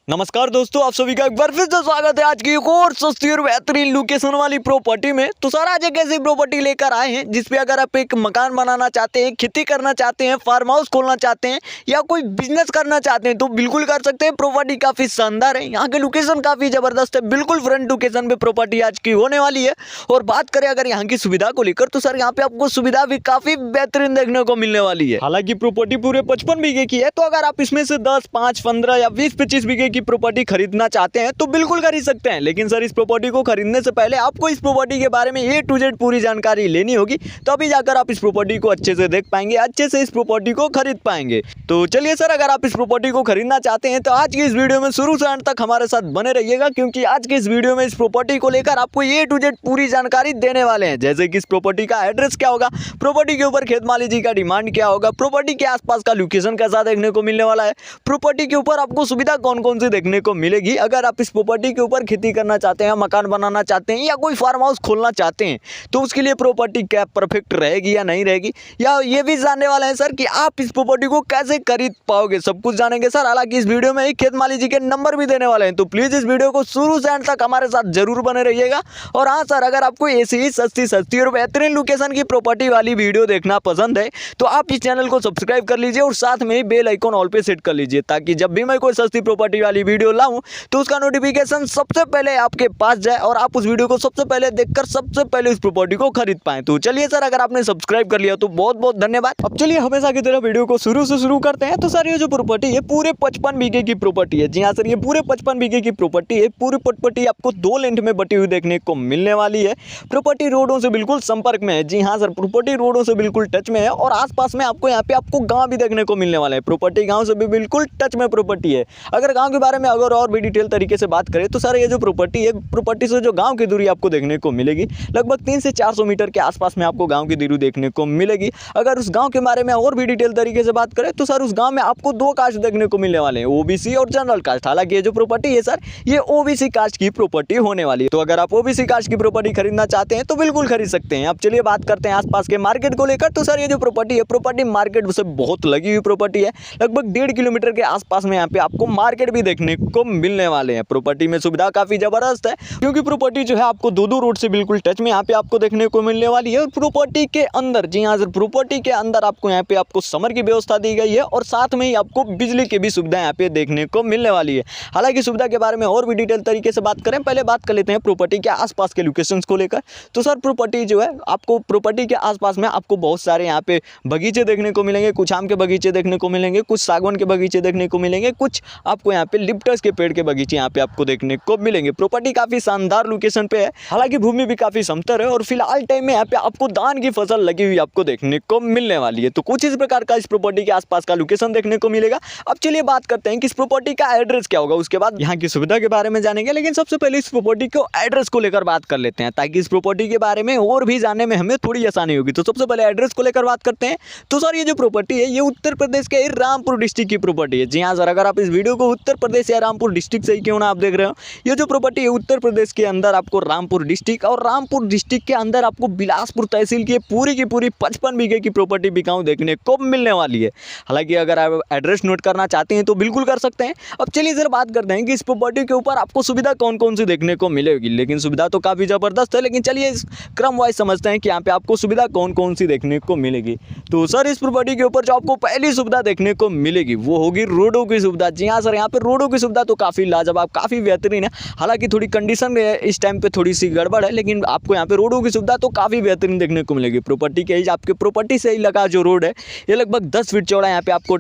नमस्कार दोस्तों, आप सभी का एक बार फिर से स्वागत है आज की एक और सस्ती और बेहतरीन लोकेशन वाली प्रॉपर्टी में। तो सर आज एक ऐसी प्रॉपर्टी लेकर आए हैं जिसपे अगर आप एक मकान बनाना चाहते हैं, खेती करना चाहते हैं, फार्म हाउस खोलना चाहते हैं या कोई बिजनेस करना चाहते हैं तो बिल्कुल कर सकते हैं। प्रॉपर्टी काफी शानदार है, यहाँ की लोकेशन काफी जबरदस्त है, बिल्कुल फ्रंट लोकेशन पे प्रॉपर्टी आज की होने वाली है। और बात करें अगर यहाँ की सुविधा को लेकर तो सर यहाँ पे आपको सुविधा भी काफी बेहतरीन देखने को मिलने वाली है। हालांकि प्रॉपर्टी पूरे 55 बीघे की है, तो अगर आप इसमें से 10, 5, 15 या 20-25 बीघे की प्रॉपर्टी खरीदना चाहते हैं तो बिल्कुल खरीद सकते हैं। लेकिन सर इस प्रॉपर्टी को खरीदने से पहले आपको इस प्रॉपर्टी के बारे में A to Z पूरी जानकारी लेनी होगी, तो अभी जाकर आप इस प्रॉपर्टी को अच्छे से देख पाएंगे, अच्छे से इस प्रॉपर्टी को खरीद पाएंगे। तो चलिए सर, अगर आप इस प्रॉपर्टी को खरीदना चाहते हैं तो आज की इस वीडियो में शुरू से अंत तक हमारे साथ बने रहिएगा, क्योंकि आज की इस वीडियो में इस प्रॉपर्टी को लेकर आपको A to Z पूरी जानकारी देने वाले हैं। जैसे कि इस प्रॉपर्टी का एड्रेस क्या होगा, प्रॉपर्टी के ऊपर खेत मालिक जी का डिमांड क्या होगा, प्रॉपर्टी के आसपास का लोकेशन कैसा देखने को मिलने वाला है, प्रॉपर्टी के ऊपर आपको सुविधा कौन कौन सी देखने को मिलेगी, अगर आप इस प्रॉपर्टी के ऊपर खेती करना चाहते हैं, मकान बनाना चाहते हैं या कोई फार्म हाउस खोलना चाहते हैं तो उसके लिए प्रॉपर्टी क्या परफेक्ट रहेगी या नहीं रहेगी, या ये भी जानने वाले हैं सर कि आप इस प्रॉपर्टी को कैसे खरीद पाओगे, सब कुछ जानेंगे सर। हालांकि इस वीडियो में एक खेत मालिक जी के नंबर भी देने वाले हैं, तो प्लीज इस वीडियो को शुरू से अंत तक हमारे साथ जरूर बने रहिएगा। और हाँ सर, अगर आपको ऐसी ही सस्ती और बेहतरीन लोकेशन की प्रॉपर्टी वाली वीडियो देखना पसंद है तो आप इस चैनल को सब्सक्राइब कर लीजिए और साथ में ही बेल आइकॉन ऑल पे सेट कर लीजिए, ताकि जब भी मैं कोई सस्ती प्रॉपर्टी वाली वीडियो लाऊं तो उसका नोटिफिकेशन सबसे पहले आपके पास जाए और आप उस वीडियो को सबसे पहले देखकर सबसे पहले उस प्रॉपर्टी को खरीद पाएं। तो चलिए सर, अगर आपने सब्सक्राइब कर लिया तो बहुत बहुत धन्यवाद। अब चलिए हमेशा की तरह वीडियो को शुरू से शुरू करते हैं। तो सर ये जो प्रॉपर्टी है पूरे 55 बीघे की प्रॉपर्टी है। जी हाँ सर, ये पूरे 55 बीघे की प्रॉपर्टी है। पूरी प्रॉपर्टी आपको 2 लेंथ में बटी हुई देखने को मिलने वाली है। प्रॉपर्टी रोडों से बिल्कुल संपर्क में है। जी हाँ सर, प्रॉपर्टी रोडों से बिल्कुल टच में है और आसपास में आपको यहाँ पे आपको गाँव भी देखने को मिलने वाला है। प्रॉपर्टी गाँव से भी बिल्कुल टच में प्रॉपर्टी है। अगर गाँव के बारे में अगर और भी डिटेल तरीके से बात करें तो सर ये जो प्रॉपर्टी है, प्रॉपर्टी से जो गांव की दूरी आपको देखने को मिलेगी लगभग 300 से 400 मीटर के आसपास में आपको गांव की दूरी देखने को मिलेगी। अगर उस गांव के बारे में और भी डिटेल तरीके से बात करें तो सर उस गांव में आपको 2 कास्ट देखने को मिलने वाले हैं, ओबीसी और जनरल कास्ट। हालांकि ये जो प्रॉपर्टी है सर ये ओबीसी कास्ट की प्रॉपर्टी होने वाली है। तो अगर आप ओबीसी कास्ट की प्रॉपर्टी खरीदना चाहते हैं तो बिल्कुल खरीद सकते हैं। अब चलिए बात करते हैं आसपास के मार्केट को लेकर। तो सर ये जो प्रॉपर्टी है, प्रॉपर्टी मार्केट से बहुत लगी हुई प्रॉपर्टी है। लगभग 1.5 किलोमीटर के आसपास में यहाँ पे आपको मार्केट भी देखने को मिलने वाले हैं। प्रॉपर्टी में सुविधा काफी जबरदस्त है, क्योंकि प्रॉपर्टी जो है आपको 2 रोड से बिल्कुल टच में यहाँ पे आपको देखने को मिलने वाली है। और प्रॉपर्टी के अंदर, जी हाँ सर, प्रॉपर्टी के अंदर आपको यहाँ पे आपको समर की व्यवस्था दी गई है और साथ में ही आपको बिजली की भी सुविधा यहाँ पे देखने को मिलने वाली है। हालांकि सुविधा के बारे में और भी डिटेल तरीके से बात करें, पहले बात कर लेते हैं प्रॉपर्टी के आसपास के लोकेशंस को लेकर। तो सर प्रॉपर्टी जो है आपको प्रॉपर्टी के आसपास में आपको बहुत सारे यहाँ पे बगीचे देखने को मिलेंगे। कुछ आम के बगीचे देखने को मिलेंगे, कुछ सागवान के बगीचे देखने को मिलेंगे, कुछ आपको यहाँ पे लिप्टस के पेड़ के बगीचे यहाँ पे आपको देखने को मिलेंगे। प्रॉपर्टी काफी शानदार लोकेशन पे है। हालांकि भूमि भी काफी समतल है और फिलहाल टाइम में यहाँ पे आपको धान की फसल लगी हुई आपको देखने को मिलने वाली है। तो कुछ इस प्रकार का इस प्रॉपर्टी के आसपास का लोकेशन देखने को मिलेगा। अब चलिए बात करते हैं कि इस प्रॉपर्टी का एड्रेस क्या होगा, उसके बाद यहाँ की सुविधा के बारे में जानेंगे। लेकिन सबसे पहले इस प्रॉपर्टी को एड्रेस को लेकर बात कर लेते हैं, ताकि इस प्रॉपर्टी के बारे में और भी जानने में हमें थोड़ी आसानी होगी। तो सबसे पहले एड्रेस को लेकर बात करते हैं। तो सर ये जो प्रॉपर्टी है ये उत्तर प्रदेश के रामपुर डिस्ट्रिक्ट की प्रॉपर्टी है। जी हाँ सर, अगर आप इस वीडियो को उत्तर प्रदेश या रामपुर डिस्ट्रिक्ट से ही क्यों ना आप देख रहे हो, ये जो प्रॉपर्टी है उत्तर प्रदेश के अंदर आपको रामपुर डिस्ट्रिक्ट और रामपुर डिस्ट्रिक्ट के अंदर आपको बिलासपुर तहसील की पूरी 55 बीघे की प्रॉपर्टी बिकाऊ देखने को मिलने वाली है। हालांकि अगर आप एड्रेस नोट करना चाहते हैं तो बिल्कुल कर सकते हैं। अब चलिए सर बात करते हैं कि इस प्रॉपर्टी के ऊपर आपको सुविधा कौन कौन सी देखने को मिलेगी। लेकिन सुविधा तो काफ़ी ज़बरदस्त है, लेकिन चलिए इस क्रम वाइज समझते हैं कि यहाँ पे आपको सुविधा कौन कौन सी देखने को मिलेगी। तो सर इस प्रॉपर्टी के ऊपर जो आपको पहली सुविधा देखने को मिलेगी वो होगी रोडों की सुविधा। जी हाँ सर, यहाँ पे रोडों की सुविधा तो काफ़ी लाजवाब, काफ़ी बेहतरीन है। हालांकि थोड़ी कंडीशन इस टाइम पे थोड़ी सी गड़बड़ है, लेकिन आपको यहाँ पे रोडों की सुविधा तो काफ़ी बेहतरीन देखने को मिलेगी। प्रॉपर्टी के आपके प्रॉपर्टी से ही लगा जो रोड है ये लगभग 10 फीट चौड़ा यहाँ पे आपको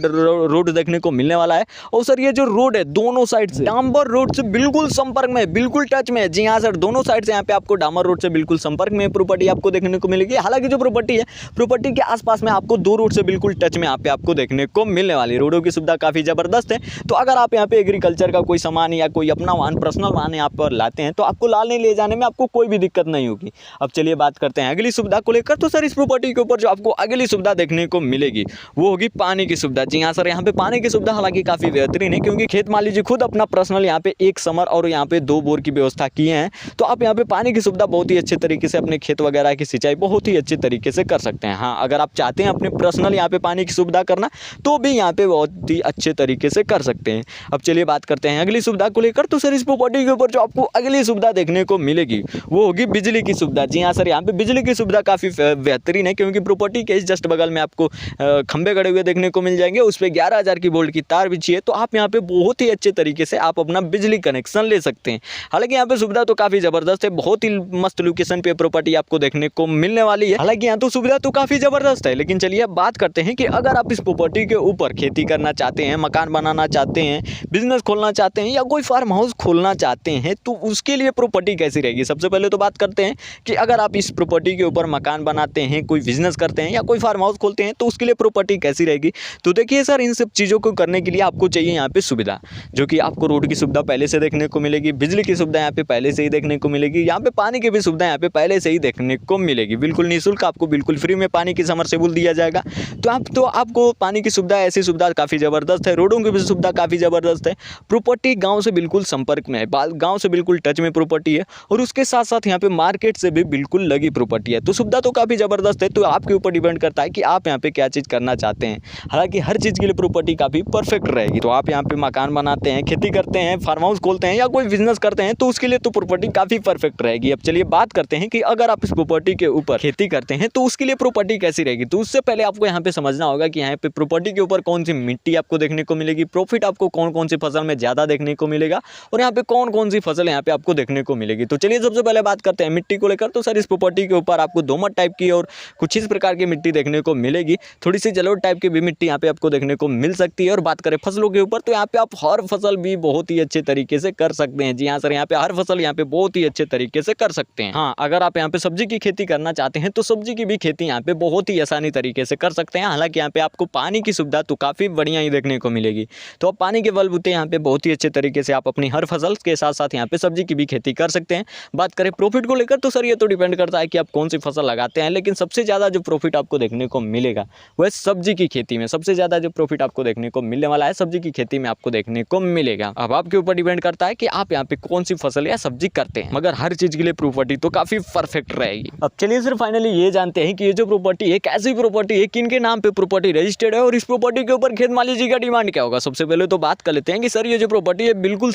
रोड देखने को मिलने वाला है। और सर ये जो रोड है दोनों साइड से डामर रोड से बिल्कुल संपर्क में, बिल्कुल टच में है। जी हाँ सर, दोनों साइड से यहाँ पे आपको डामर रोड से बिल्कुल संपर्क में प्रॉपर्टी आपको देखने को मिलेगी। हालांकि जो प्रॉपर्टी है प्रॉपर्टी के आसपास में आपको 2 रोड से बिल्कुल टच में यहाँ पे आपको देखने को मिलने वाली है। रोडों की सुविधा काफ़ी ज़बरदस्त है। तो अगर आप यहाँ पे एग्रीकल्चर का कोई सामान या कोई अपना वाहन, पर्सनल वाहन यहाँ पर लाते हैं तो आपको लाने ले जाने में आपको कोई भी दिक्कत नहीं होगी। अब चलिए बात करते हैं अगली सुविधा को लेकर। तो सर इस प्रॉपर्टी के ऊपर जो आपको अगली सुविधा देखने को मिलेगी वो होगी पानी की सुविधा। जी हाँ सर, यहाँ पे पानी की सुविधा हालांकि काफ़ी बेहतरीन है, क्योंकि खेत मालिक जी खुद अपना पर्सनल यहाँ पे 1 समर और यहाँ पे 2 बोर की व्यवस्था किए हैं। तो आप यहाँ पे पानी की सुविधा बहुत ही अच्छे तरीके से अपने खेत वगैरह की सिंचाई बहुत ही अच्छे तरीके से कर सकते हैं। हाँ, अगर आप चाहते हैं अपने पर्सनल यहाँ पे पानी की सुविधा करना तो भी यहाँ पे बहुत ही अच्छे तरीके से कर सकते हैं। अब चलिए चलिए बात करते हैं अगली सुविधा को लेकर। तो सर इस प्रॉपर्टी के ऊपर जो आपको अगली सुविधा देखने को मिलेगी वो होगी बिजली की सुविधा। जी हाँ सर, यहाँ पे बिजली की सुविधा काफ़ी बेहतरीन है, क्योंकि प्रॉपर्टी के इस जस्ट बगल में आपको खंबे गड़े हुए देखने को मिल जाएंगे, उस पर 11,000 की वोल्ट की तार बिछी है। तो आप यहाँ पे बहुत ही अच्छे तरीके से आप अपना बिजली कनेक्शन ले सकते हैं। हालांकि यहाँ पे सुविधा तो काफ़ी ज़बरदस्त है, बहुत ही मस्त लोकेशन पे प्रॉपर्टी आपको देखने को मिलने वाली है। हालांकि यहाँ तो सुविधा तो काफ़ी ज़बरदस्त है, लेकिन चलिए अब बात करते हैं कि अगर आप इस प्रॉपर्टी के ऊपर खेती करना चाहते हैं, मकान बनाना चाहते हैं, बिजनेस खोलना चाहते हैं या कोई फार्म हाउस खोलना चाहते हैं तो उसके लिए प्रॉपर्टी कैसी रहेगी। सबसे पहले तो बात करते हैं कि अगर आप इस प्रॉपर्टी के ऊपर मकान बनाते हैं, कोई बिजनेस करते हैं या कोई फार्म हाउस खोलते हैं तो उसके लिए प्रॉपर्टी कैसी रहेगी। तो देखिए सर, इन सब चीज़ों को करने के लिए आपको चाहिए यहाँ पे सुविधा, जो कि आपको रोड की सुविधा पहले से देखने को मिलेगी, बिजली की सुविधा यहाँ पे पहले से ही देखने को मिलेगी, यहाँ पे पानी की भी सुविधा यहाँ पे पहले से ही देखने को मिलेगी। बिल्कुल निःशुल्क आपको बिल्कुल फ्री में पानी की समरसेबुल दिया जाएगा। तो आपको पानी की सुविधा, ऐसी सुविधा काफ़ी ज़बरदस्त है, रोडों की भी सुविधा काफ़ी ज़बरदस्त है। प्रॉपर्टी गाँव से बिल्कुल संपर्क में है, गाँव से बिल्कुल टच में प्रॉपर्टी है, और उसके साथ साथ यहाँ पे मार्केट से भी बिल्कुल लगी प्रॉपर्टी है। तो सुविधा तो काफ़ी ज़बरदस्त है। तो आपके ऊपर डिपेंड करता है कि आप यहाँ पे क्या चीज़ करना चाहते हैं। हालांकि हर चीज़ के लिए प्रॉपर्टी काफ़ी परफेक्ट रहेगी। तो आप यहाँ पे मकान बनाते हैं, खेती करते हैं, फार्म हाउस खोलते हैं या कोई बिजनेस करते हैं तो उसके लिए तो प्रॉपर्टी काफ़ी परफेक्ट रहेगी। अब चलिए बात करते हैं कि अगर आप इस प्रॉपर्टी के ऊपर खेती करते हैं तो उसके लिए प्रॉपर्टी कैसी रहेगी। तो उससे पहले आपको यहाँ पे समझना होगा कि यहाँ पे प्रॉपर्टी के ऊपर कौन सी मिट्टी आपको देखने को मिलेगी, प्रॉफिट आपको कौन कौन सी फसल में ज़्यादा देखने को मिलेगा, और यहाँ पे कौन कौन सी फसल यहाँ पे आपको देखने को मिलेगी। तो चलिए सबसे पहले बात करते हैं मिट्टी को लेकर। तो सर इस प्रॉपर्टी के ऊपर आपको दोमट टाइप की और कुछ इस प्रकार की मिट्टी देखने को मिलेगी, थोड़ी सी जलोढ़ टाइप की भी मिट्टी यहाँ पे आपको देखने को मिल सकती है। और बात करें फसलों के ऊपर तो यहाँ पे आप हर फसल भी बहुत ही अच्छे तरीके से कर सकते हैं। जी हाँ सर, यहाँ पे हर फसल यहाँ पे बहुत ही अच्छे तरीके से कर सकते हैं। हाँ, अगर आप यहाँ पे सब्जी की खेती करना चाहते हैं तो सब्जी की भी खेती यहाँ पे बहुत ही आसानी तरीके से कर सकते हैं। हालांकि यहाँ पे आपको पानी की सुविधा तो काफ़ी बढ़िया ही देखने को मिलेगी। तो आप पानी के बलबूते यहाँ पे बहुत ही अच्छे तरीके से आप अपनी हर फसल के साथ साथ यहाँ पे सब्जी की भी खेती कर सकते हैं। बात करें प्रॉफिट को लेकर तो सर ये तो डिपेंड करता है कि आप कौन सी फसल लगाते हैं, लेकिन सबसे ज़्यादा जो प्रॉफिट आपको देखने को मिलेगा वह सब्जी की खेती में, सबसे ज़्यादा जो प्रॉफिट आपको देखने को मिलने वाला है सब्जी की खेती में आपको देखने को मिलेगा। अब आपके ऊपर डिपेंड करता है कि आप यहाँ पे कौन सी फसल या सब्जी करते हैं, मगर हर चीज़ के लिए प्रॉपर्टी तो काफ़ी परफेक्ट रहेगी। अब चलिए सर फाइनली ये जानते हैं कि ये जो प्रॉपर्टी है कैसी प्रॉपर्टी है, किन के नाम पे प्रॉपर्टी रजिस्टर्ड है और इस प्रॉपर्टी के ऊपर खेत मालिक जी का डिमांड क्या होगा। सबसे पहले तो बात कर लेते हैं कि सर ये जो प्रॉपर्टी है बिल्कुल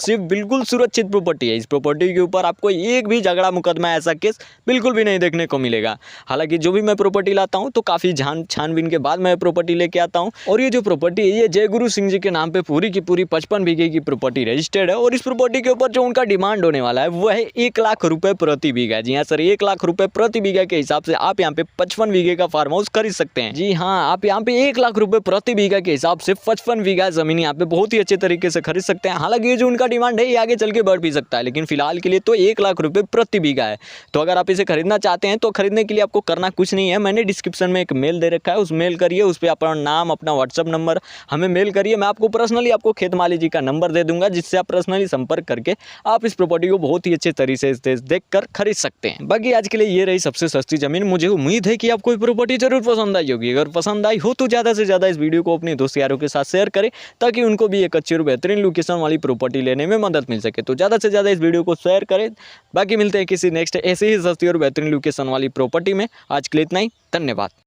सुरक्षित प्रॉपर्टी है। इस प्रॉपर्टी के ऊपर आपको एक भी झगड़ा मुकदमा ऐसा केस बिल्कुल भी नहीं देखने को मिलेगा। हालांकि जो भी मैं प्रॉपर्टी लाता हूँ तो काफ़ी छानबीन के बाद मैं प्रॉपर्टी लेके आता हूँ। और ये जो प्रॉपर्टी है ये जय गुरु सिंह जी के नाम पे पूरी की पूरी 55 बीघे की प्रॉपर्टी रजिस्टर्ड है। और इस प्रॉपर्टी के ऊपर जो उनका डिमांड होने वाला है वह है 1 लाख रुपए प्रति बीघा। जी हाँ सर, 1 लाख रुपए प्रति बीघा के हिसाब से आप यहाँ पे 55 बीघे का फार्म हाउस खरीद सकते हैं। जी हाँ, आप यहाँ पे 1 लाख रुपए प्रति बीघा के हिसाब से 55 बीघा जमीन यहाँ पे बहुत ही अच्छे तरीके से खरीद सकते हैं। हालांकि ये जो उनका डिमांड है ये आगे चल के बढ़ भी सकता है, लेकिन फिलहाल के लिए तो 1 लाख रुपए प्रति बीघा है। तो अगर आप इसे खरीदना चाहते हैं तो खरीदने के लिए आपको करना कुछ नहीं है, मैंने डिस्क्रिप्शन में एक मेल दे रखा है, उस मेल करिए, उस पर अपना नाम, अपना व्हाट्सअप नंबर हमें मेल करिए। मैं आपको पर्सनली आपको खेत मालिक जी का नंबर दे दूंगा, जिससे आप पर्सनली संपर्क करके आप इस प्रॉपर्टी को बहुत ही अच्छे तरीके से देखकर खरीद सकते हैं। बाकी आज के लिए ये रही सबसे सस्ती जमीन। मुझे उम्मीद है कि आपको प्रॉपर्टी जरूर पसंद आई होगी। अगर पसंद आई हो तो ज़्यादा से ज़्यादा इस वीडियो को अपने दोस्त यारों के साथ शेयर करें, ताकि उनको भी एक अच्छी और बेहतरीन लोकेशन वाली प्रॉपर्टी लेने में मदद मिल सके। तो ज़्यादा से ज़्यादा इस वीडियो को शेयर करें। बाकी मिलते हैं किसी नेक्स्ट ऐसे ही सस्ती और बेहतरीन लोकेशन वाली प्रॉपर्टी में। आज के लिए इतना ही, धन्यवाद।